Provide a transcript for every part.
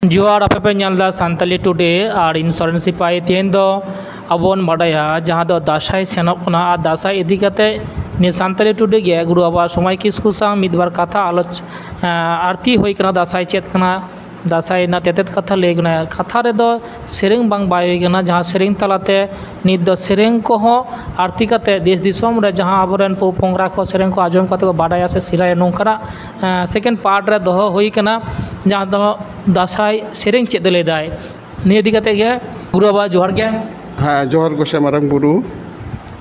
जोहार आपे पे ñalda सान्ताली टुडे और इंश्योरेंस सिपाही तेन दो अबोन बाडाया जहाँ दो दासाई सेनोक खना आ दासाई इदी कते नि सान्ताली टुडे गे गुरु बाबा समय किस्कु सा मिदबार कथा आलोच आरती होई कना दासाई चेत कना दासाई ना तेतेत कथा ले गना कथा रे दो सेरेंग बांग बाय होई गना जहाँ सेरेंग तलाते नित दो सेरेंग को हो आरती कते देश दिसोम रे जहाँ आबोरेन पोंगरा को सेरेंग को आजम कते को बाडाया से सिराय नोंकरा सेकेंड पार्ट रे दोहो होई कना जहाँ दो दासाई सेरेंग चेत लेदाय नि इदी कते गे गुरु बाबा जोहार गे हाँ जोहर गोसे मारंग बुरु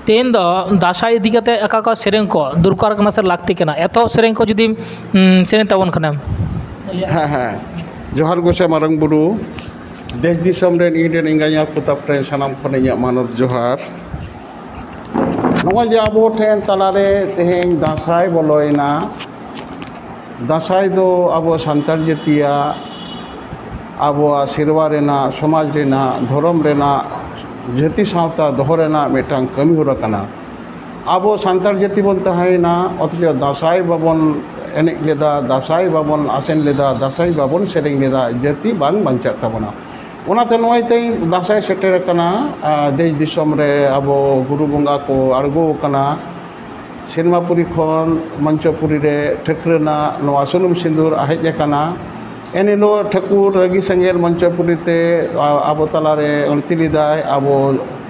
तेन दो दासाई इदी कते अका को सेरेंग को दुरकार कना से लागती कना एतो सेरेंग को जुदी सेरेंग ताबोन कना हाँ हाँ जोहर गोसे मारंग बुरु देश दिसोम रे इडेन इंगाया पुताब रे सानाम खने मानव जोहार नवा जे आबो ठेन तलारे तेहें दासाई बोलोयना दासाई दो आबो सान्ताल जातिया आबो सेरवा रेना समाज रेना धर्म रेना जाति सावता दोहो रेना मिटांग कमी होरा कना आबो सान्ताल जाति बोन तहायना अथच दासाई बाबन एनेक लेदा दासाई बाबन आसेन लेदा दासाई बाबन सेरेंग लेदा जाति बांग बांचा ताबना ओनाते नोय तै दासाई सेटेर कना देश दिसोम रे आबो गुरु बंगा को आरगो कना सिनेमापुरी खन मंचपुरी रे ठेकरना नवा सुनुम सिंदूर आहेज कना एनिलो ठाकुर रगी संगेल मंचपुरी ते आबो तलारे अंतिलिदाय आबो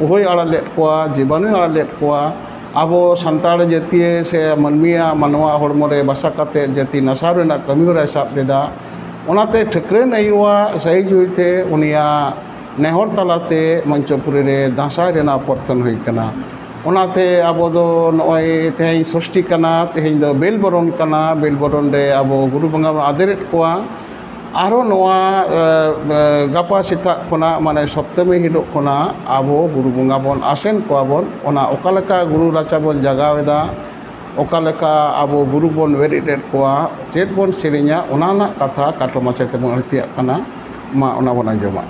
उहोय आड़ा लेट कोआ जीवाणु आड़ा लेट कोआ आबो संताड़ जातीय से मनमिया मानवा हड़मोरे बासा काते जाति नशा रेना कमी होरा साब लेदा ओनाते ठेकरे नयुआ सही जुइते उनिया नेहर तलाते मंचपुरी रे दासाई रेना परतन हुई कना ओनाते आबो दो नय तेहें षष्ठी कना तेहें दो बेलबरन कना बेलबरन रे आबो गुरु बंगा आदरेट कोआ आरो नवा गापा सेता खना माने सप्तमी हिलो खना आबो गुरु बंगा बन आसेन कोआबन ओना ओकालेका गुरु राचा बन जागावेदा ओकालेका आबो गुरु बन वेरिटेट कोआ चेत बन सेरेnya ओना ना कथा काटो माचेते बन अर्थिया कना मा ओना बन आंजोमा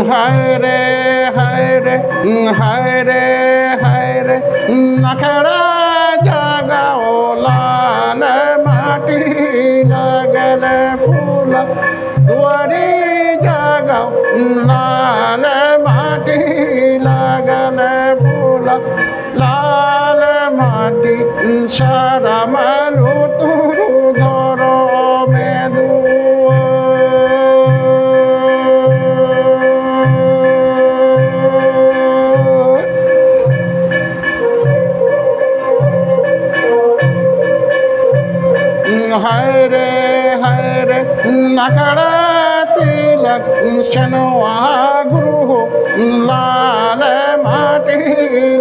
हाय रे हाय रे हाय रे हाय रे नखड़ा जगाओ लाल माटी लगल फूल दुआरी जगाओ लाल माटी लगल फूल लाल माटी सारा मालू तुरु धरो में दू हाय रे नखड़ा तिलक शनवा गुरु लाल माटी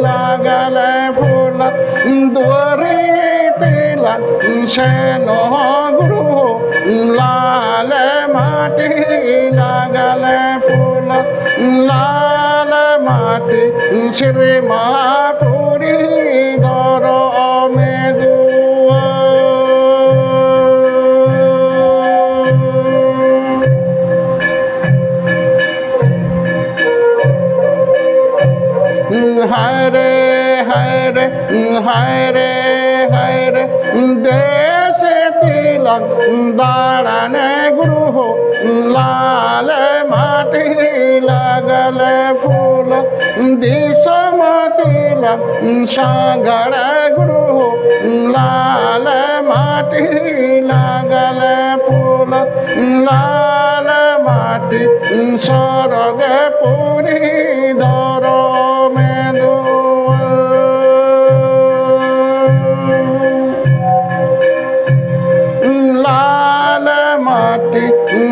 लागल फूल दुआरे तिलक शनो गुरु लाल माटी लागल फूल लाल माटी श्री महापुरी धरो में दू हाय रे देश तिलक दाड़न गुरु लाल माटी लगल फूल दिसम तिलक सांगड़ गुरु लाल माटी लगल फूल लाल माटी सरग पूरी धरो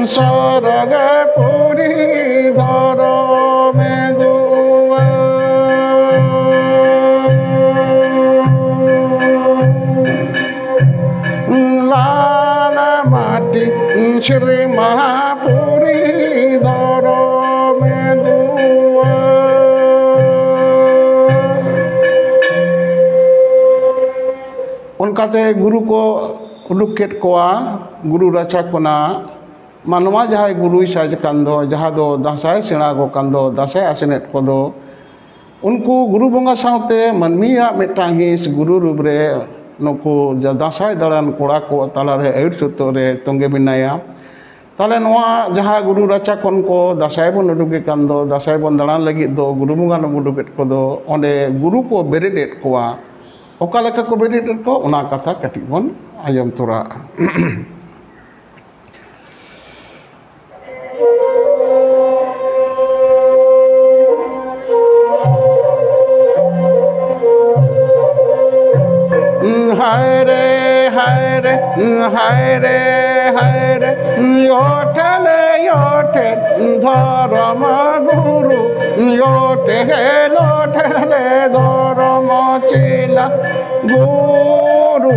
सरग पूरी धरो में दुआ लाल माटी श्री महापुरी धरो में दुआ उनकाते गुरु को उडुक केट कोआ गुरु राचा कोना मानवा जहाँ गुरु साज कान जहाँ दो दासाई सेना को कान दासाई आसेनेट को उनको गुरु बंगा साथे मानमिया मिटांग हिस गुरु रूबरे नुकु दासाय दाड़ान कोड़ा को तालारे आयुर सुतोरे तोंगे बिनाया ताले नोआ जहाँ गुरु राचा कौन को दासाय बन उडुके कान दो दासाय बन दाड़ान लगी दो गुरु बंगा न उडुकेट को दो ओंडे गुरु को बेरेडेट कोआ ओका लेका को बेरेडेट को उना कथा कटी बन आयम तोरा हाय रे हाय रे हाय रे हाय रे योठले योठे धर्म गुरु योठे लोठले धर्म चिला गुरु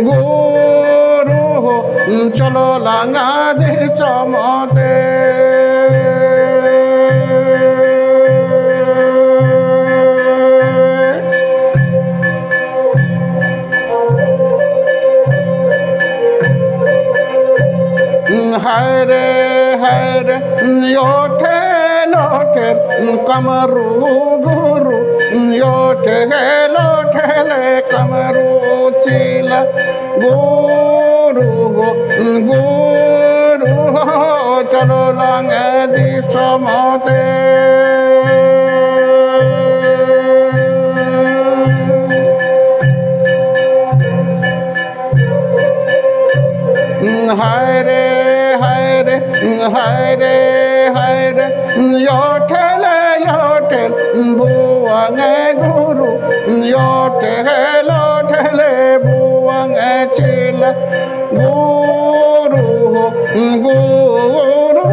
गुरु चलो लांगा दे चमते हाय रे योठे लोठे कमरू गुरु योठे लोठे ले कमरू चिला गुरु गुरु चलो लांगे दिशमते हाय रे हाय रे योठले योठे बुआंगे गुरु योठे लोठले बुआंगे चिला गुरु गुरु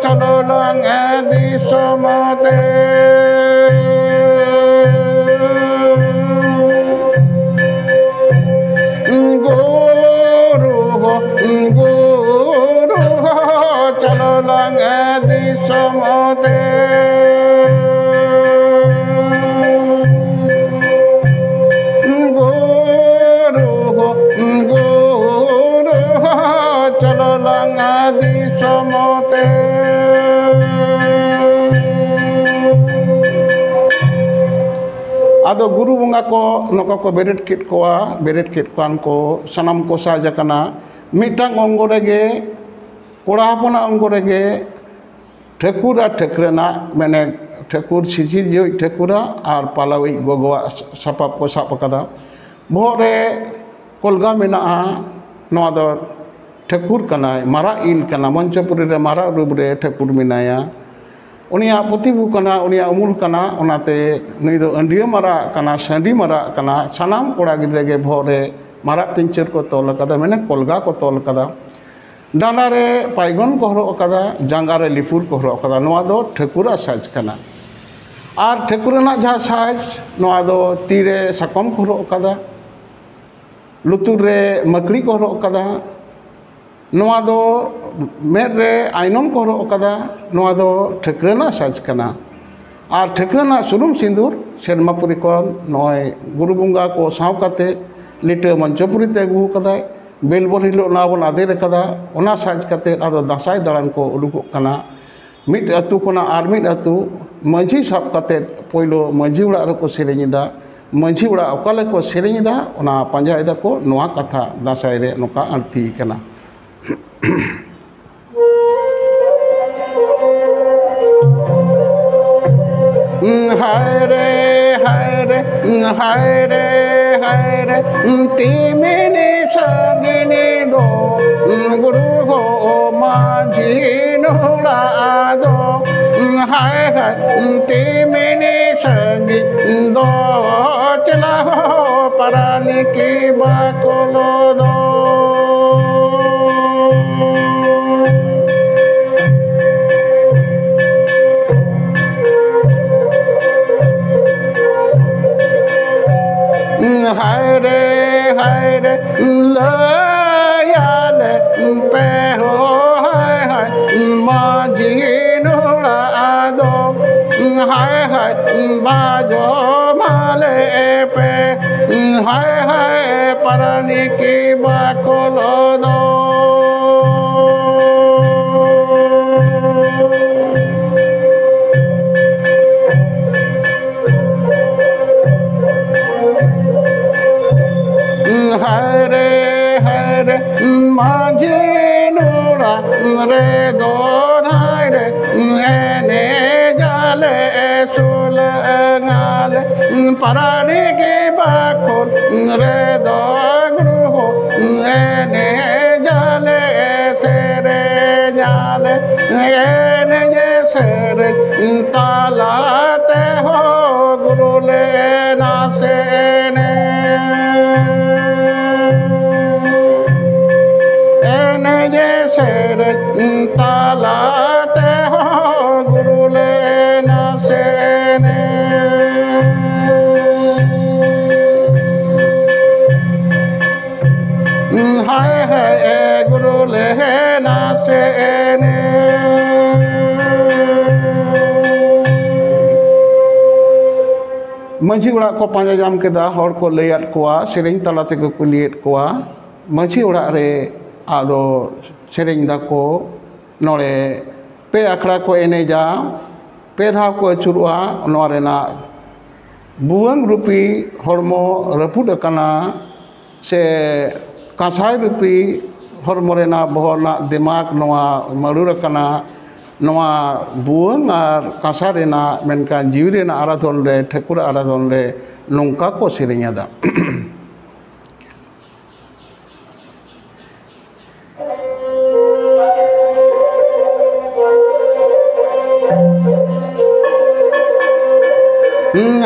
चलो लांगे दिशमते चलो लांगे दिशमते गुरु गुरु चलो लांगे दिशमते आदो गुरु बंगा को नोका को बेरेट किट कोआन को सनाम को साजकना मिटांग अंगोरेगे कोड़ा हपना अंगोरेगे ठेकुरा ठेकरेना मैंने ठेकुर सिजी जो ठेकुरा और पालावी गोगवा सापाप को साप कदा बोरे कोलगा मेना नोआ दो ठेकुर कना मारा इल कना मंचपुरी रे मारा रूप रे ठेकुर मेनाया उनिया पुतिबु कना उनिया उमुल कना उनाते नुई दो अंडियो मारा कना संडी मारा कना सनाम कोड़ा गिद्रे गे भोरे मारा पिंचर को तोल कदा मैंने कोलगा को तोल कदा डाना रे पाइगन को हरो कदा जांगा रे लिपुर को हरो कदा नोआ दो ठेकुरा साज कना और ठेकुरना जहाँ साज नोआ दो तीरे साकम को हरो कदा लुतुर रे मकड़ी को हरो कदा नोआ दो मेद रे आइनम को हरो कदा नोआ दो ठेकुरना साज कना और ठेकुरना सुरुम सिंदूर सेरमापुरी को नॉय गुरु बंगा को साव काते लिटे मंचपुरी ते अगू कदा बेलबोल हिलो ना बन आदेर कदा ओना साज काते आदो दासाय दाड़ान को उडुको कना मिट अतु कोना आर मिट अतु मंझी साब काते पोइलो मंझी उड़ा रे को सेरेኝदा मंझी उड़ा ओकाले को सेरेኝदा ओना पांजायदा को नोआ कथा दासाय रे नोका अर्थी कना हाय रे हाय रे हाय रे हाय रे तीमिनी सगिनी दो गुरु हो माझी नोड़ा दो हाय हाय तीमिनी सगी दो चला हो परानी की बाकोलो दो हाय रे लयाले पे हो हाय हाय माझी नोड़ा दो हाय हाय बाजो माले पे हाय हाय परनी की बाकोलो दो sul ngale parani ke bakul re do guru ene jale sere nyale ene je sere talate ho guru le na sene ene je sere talate ho guru le na sene hai hai guru le na sene Manchi urak ko panja jam keda hor ko layat koa sereng tala te ko kuliet koa manchi urak re ado sereng da ko nore pe akhra ko eneja pe dha ko churua nore na buang rupi hormo rapud akana se kasai rupi hormo rena bohona dimak noa marur akana noa buang ar kasar rena menkan jiwi rena aradhon re thakur aradhon re nongka ko sereng ada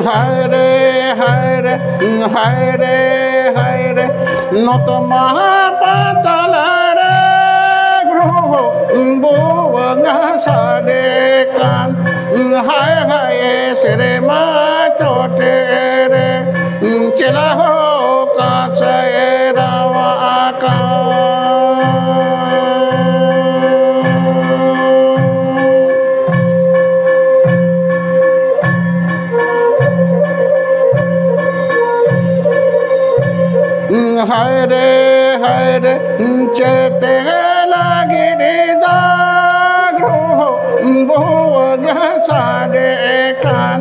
Hare Hare Hare Hare Noto Mahapatalare Guru Buvanga Sadekan Hai Hai Sere Ma Chotere Chela Ho Kasera Vaka Hare Hare Chete Lagiri Dagro Bhuvaga Sadekan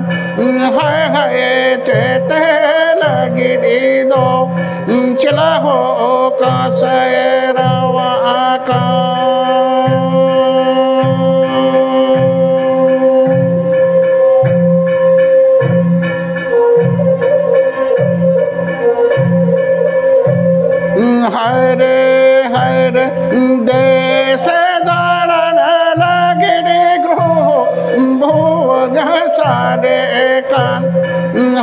Hai Hai Chete Lagiri Do Chila Ho Kasera Vaka Hare Hare Desa Dharana Lagiri Guru Bhuvaga Sadekan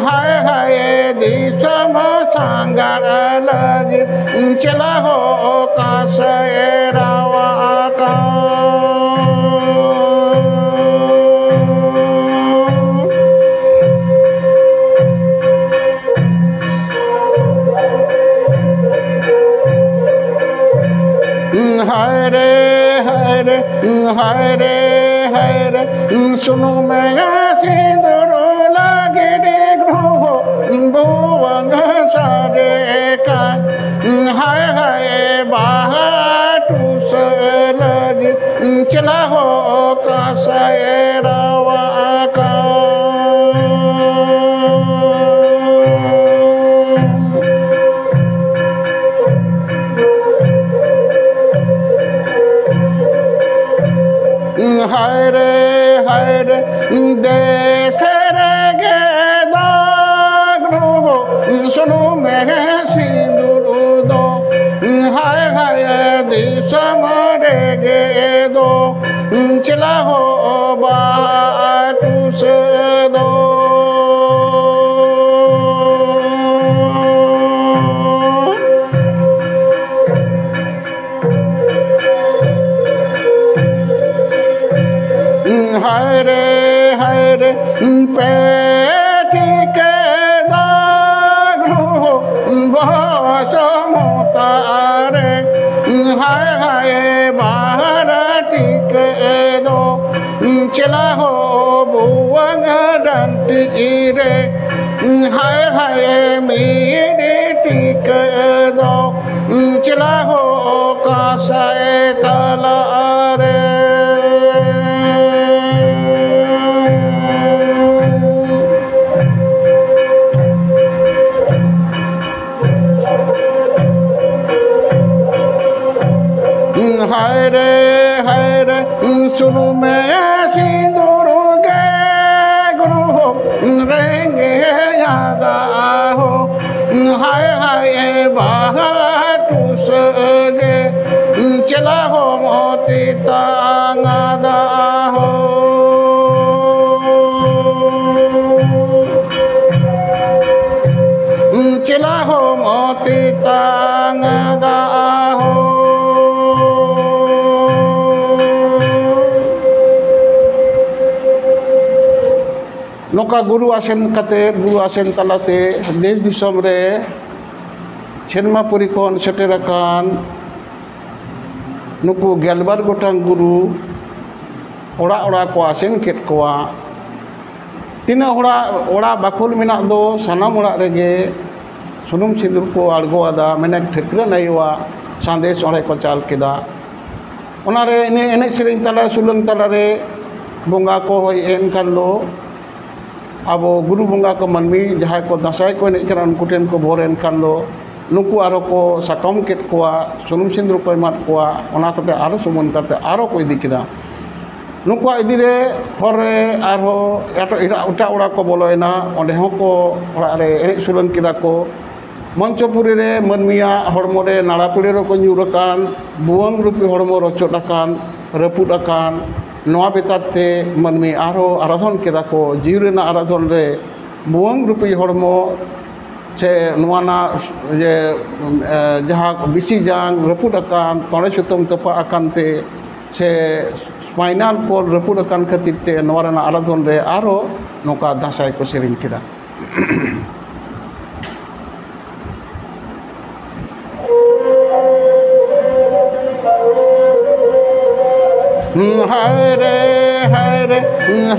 Hai Hai Disama Sangara Lagi Chila Ho Kasera Vaka Hare Hare Hare Hare Sunu mega sinduru lagiri guru buvanga sadekan Hai Hai bahatu selagi Chila ho kasera vaka Hare Hare Desere Geda Guru Sunu Mehe Sinduru Do Hai Hai Disamare Gedo Chila Ho Batu Sedo Hare Hare Peti Keda Guru Vasamutare Hai Hai Bharati Kedo Chila Ho Buvanga Danti Ire Hai Hai Miriti Kedo Chila Ho Kasai Talare Hare Hare Sunu me sinduru ge Guru नौका गुरु आसेन तलाते देश दिसोम रे सेनमापुरी खन सेटेराकान नुकु गेलबार गोटांग गुरु ओड़ा ओड़ा को आसेन cat कोआ तीना ओड़ा बाकुल मेना दो सानाम ओड़ा रेगे सुनुम सिंदूर को आड़गोआदा मेने ठेकरा नायुआ संदेश ओड़े को चाल केदा ओनारे एने सेरें तला सुलंग तलारे बोंगा को होय एन कान दो आबो गुरु बोंगा को मनमी जहां को दसाई को एने करा उनको टेन को भोर एन कान दो नुकु आरो को साकम केट कोआ सुनुम सिंदूर को एमात कोआ ओना कते आरो सुमन कते आरो को इदी केदा नुकु इदी रे हर रे आरो एटा ओड़ा को बोलोयना ओंडे हो को ओड़ा रे एने सुलंग केदा को मंचपुरी रे मनमिया हड़मो रे नाड़ापुड़ी रो को ᱧᱩᱨᱟᱠᱟᱱ बुवंग रूपी हड़मो रचोटाकान रपुडाकान नोआ बेतारते मनमी आरो आराधन केदा को जीव रेना आराधन रे बुवंग रूपी हड़मो से नोआना जे जहाँ बिसी जांग रपुडाकान तोड़े सुतम तपा आकानते से स्पाइनल कोड रपुडाकान खातिरते नोआ रेना आराधन रे आरो नोका दासाई को सेरें केदा हरे हरे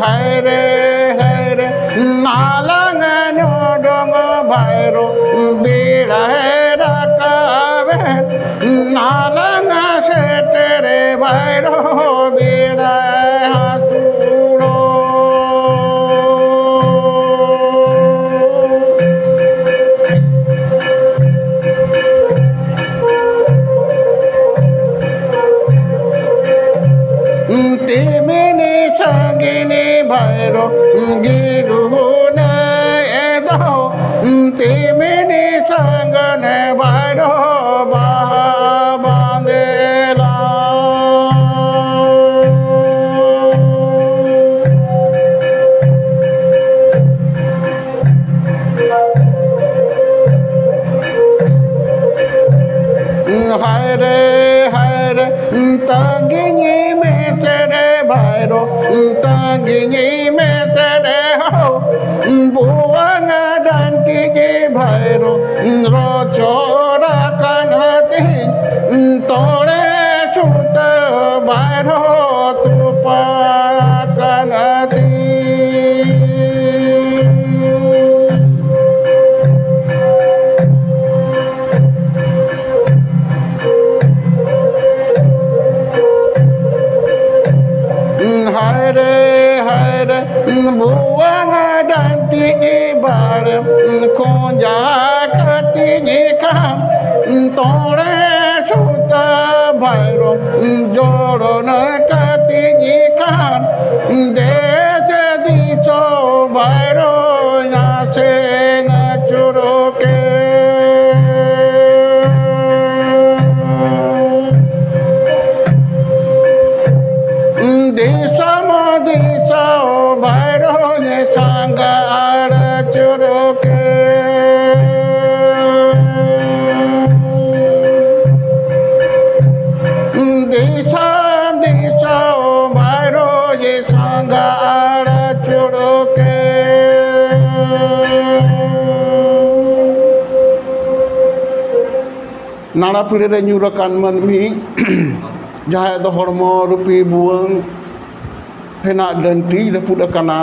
हरे हरे नालंग नोडोंग भैरो बीड़ा रकावे नालंग से तेरे भैरो बीड़ा हाथूड़ो सगिनी भैरो गिरु ने दो तिमिनी संगन भैरो बांधेला हरे हरे तगिनी में चढ़े भैरो तगिनी में चढ़े हो बुवंग डंटी के भैरो रोचोरा कन्हती तोड़े सुत भैरो तुपा कन्हती हरे हरे बुवंग डंटी की बाड़ खोजा कती जी काम तोड़े सुत भैरो जोड़ो न कती जी काम देश दीचो भैरो यहाँ से न चुरो के दिशा भैरो ने संगार चुरो के दिशा भैरो ये संगार चुरो के नाड़ा पीढ़ी रे ᱧᱩᱨᱟᱠᱟᱱ मनमी जहाँ दो हड़मो रूपी बुवंग हेना डंटी रपुड अकाना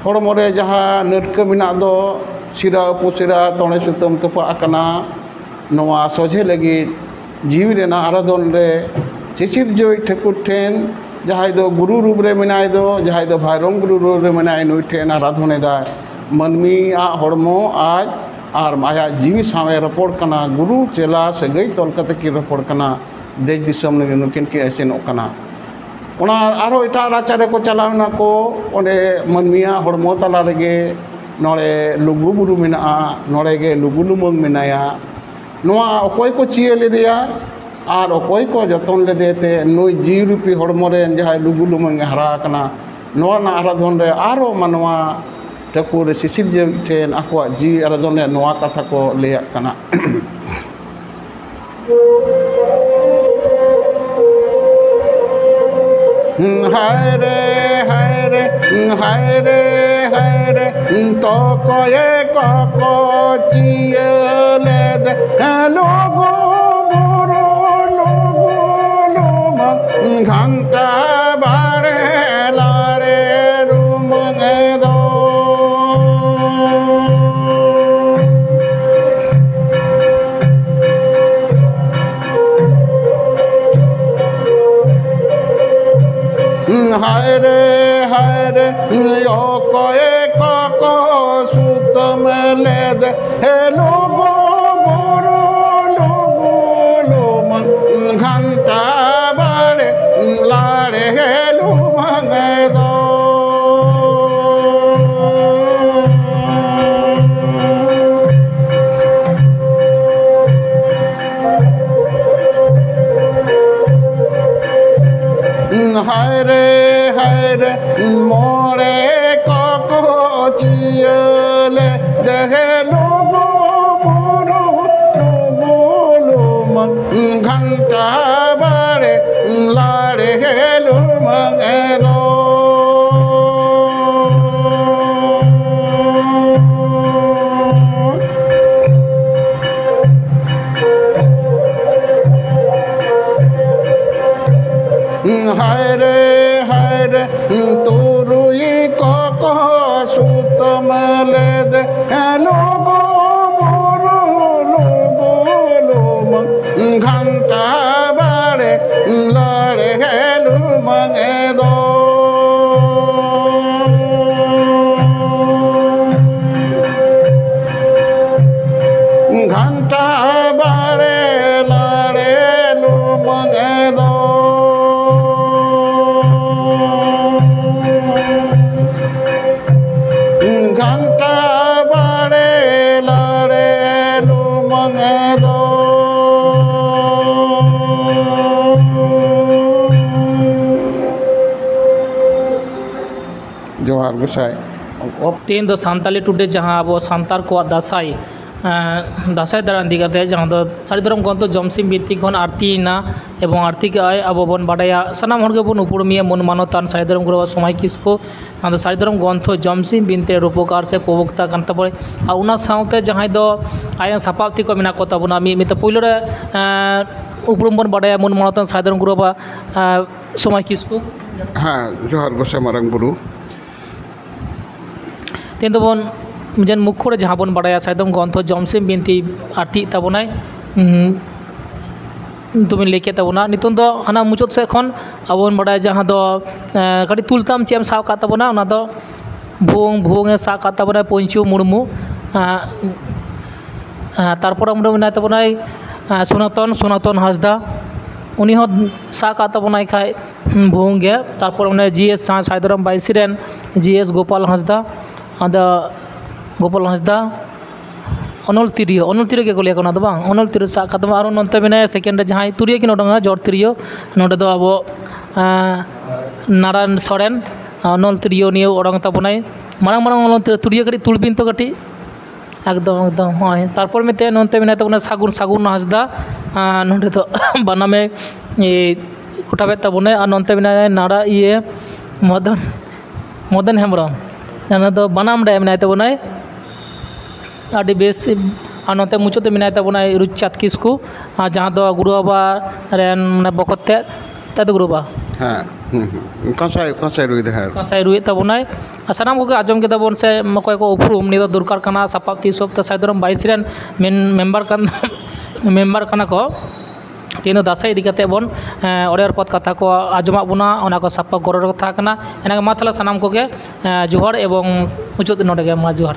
हड़मो रे जहाँ नटक मेना दो सिरा उपसिरा तोड़े सुतम तपा अकाना नोआ सोझे लगी जीव रेना आराधन रे चिचिर जोई ठकुर ठेन जहाँ दो गुरु रूप रे मेनाय दो जहाँ दो भाईरंग गुरु रूप रे मेनाय नुई ठेन आराधन दा मनमी आ हड़मो आज आर माया जीवी सावे रपोड़ कना गुरु चेला सगई तोल कते की रपोड़ कना देश दिसम ने नुकिन की ऐसेनों कना ओना आरो एटा राचारे को चलावना को ओंडे मनमिया हड़मो तला रेगे नोड़े लुगु बुरु मेना नोड़े गे लुगु लुमंग मेनाया नोआ अकोय को चिए लेदेया आर अकोय को जतन लेदेते नुई जीव रूपी हड़मो रे जहां लुगु लुमंग हरा कना नोआ ना आराधन रे आरो मानवा ठाकुर शिशिर जे ठेन आकवा जी आराधन रे नोआ कथा को लेया कना हरे हरे হায়রে তো কয়ে কচিয়েলে দে লোগো বড় লোগো লোমা ঘন্টা বাড়ে লাড়ে রুমে দো হায়রে ও কয়ে কক সুত মেলে দে হে লোগো বড় লোগো লোমা ঘন্টা বাড়ে লাড়ে লুমে দো হায়রে মোরে কচিয়েলে দেখে লোগো বড় লোগো লোমা ঘন্টা বাড়ে লাড়ে লুমে দো হায়রে তুরুই কক সুত মেলে দে লোগো বড় লোগো লোমা ঘন্টা বাড়ে লাড়ে লুমে দো ঘন্টা বাড়ে লাড়ে লুমে দো ঘন্টা বাড়ে লাড়ে লুমে দো जोहार गोसाई तेन दो सान्ताली टुडे जहाँ अब सान्तार को दासाई दासाई दारान दिगाते जहाँ दो सारी धरम गंतो जमसिम बिनती खन आरती ना एवं आरती के आय अब बन बाडाया सानाम हर के बन उपरमिया मन मानतान सारी धरम गुरु समय किसको जहाँ दो सारी धरम गंतो जमसिम बिनते रूपकार से प्रवक्ता कांता पड़े आ उना साउते जहाँ दो आया सापाप्ति को मिना कोता बना मी तो पहिलो रे उपरम बन बाडाया मन मानतान सारी धरम गुरु समय किसको हाँ जोहार गोसाई मारंग बुरु तेन दो बन जेन मुख्य जहाँ बन बाडाया साइदम ग्रंथ जमसिम बिनती आरती ताबोनाय तुम्हें लेके ताबोना नितों दो हना मुचाद से खन अब बन बाडाया जहाँ दो कड़ी तुलताम चेम साव का ताबोना उना दो भुवंग सा का ताबोना पंचु मुर्मू तारपर मुंडे मेना ताबोनाय सनातन हासदा उनी हो सा का ताबोनाय खाय भुवंग गे तारपर उन्हें जीएस साइदरम बाइसिरेन जीएस गोपाल हासदा आदा गोपाल हासदा अनल तिरियो के गोलिया कोना दो बांग अनल तिरियो सा का आरो नंते मेना सेकेंड जहाँ तुरियो कि नोडंगा जर तिरियो नोडे दो अब नारायण सोरेन अनल तिरियो नियो ओडंग ताबोनाय मारंग अनल तुरियो कटी तुलबिन तो कटी एकदम हाँ तारपर मेते नंते मेना ताबोना सागुन हासदा नोडे दो बनामे कोटाबे ताबोनाय और नंते मेना नारा ये मदन हेम्ब्रम जाना दो बनाम डे मेना ताबोनाय आदि बेस और नोते मुचाद मेना ताबोनाय रुचात किसको जहाँ दो गुरु बाबा रेन बखते तद गुरु बाबा हाँ कसाई रुई ताबोनाय सानाम को आजम के ताबोन से मकोय को उपरुम नि दो दरकार काना सापाप्ति सब त साइदरम 22 रेन मेम्बर काना को तीन दासाई इदी कते बन ओरेर पद कथा को आजमा बुना ओना को सापा गरर कथा कना एना मा थाला सानाम को के जोहार एवं मुचाद नोडे गे मा जोहार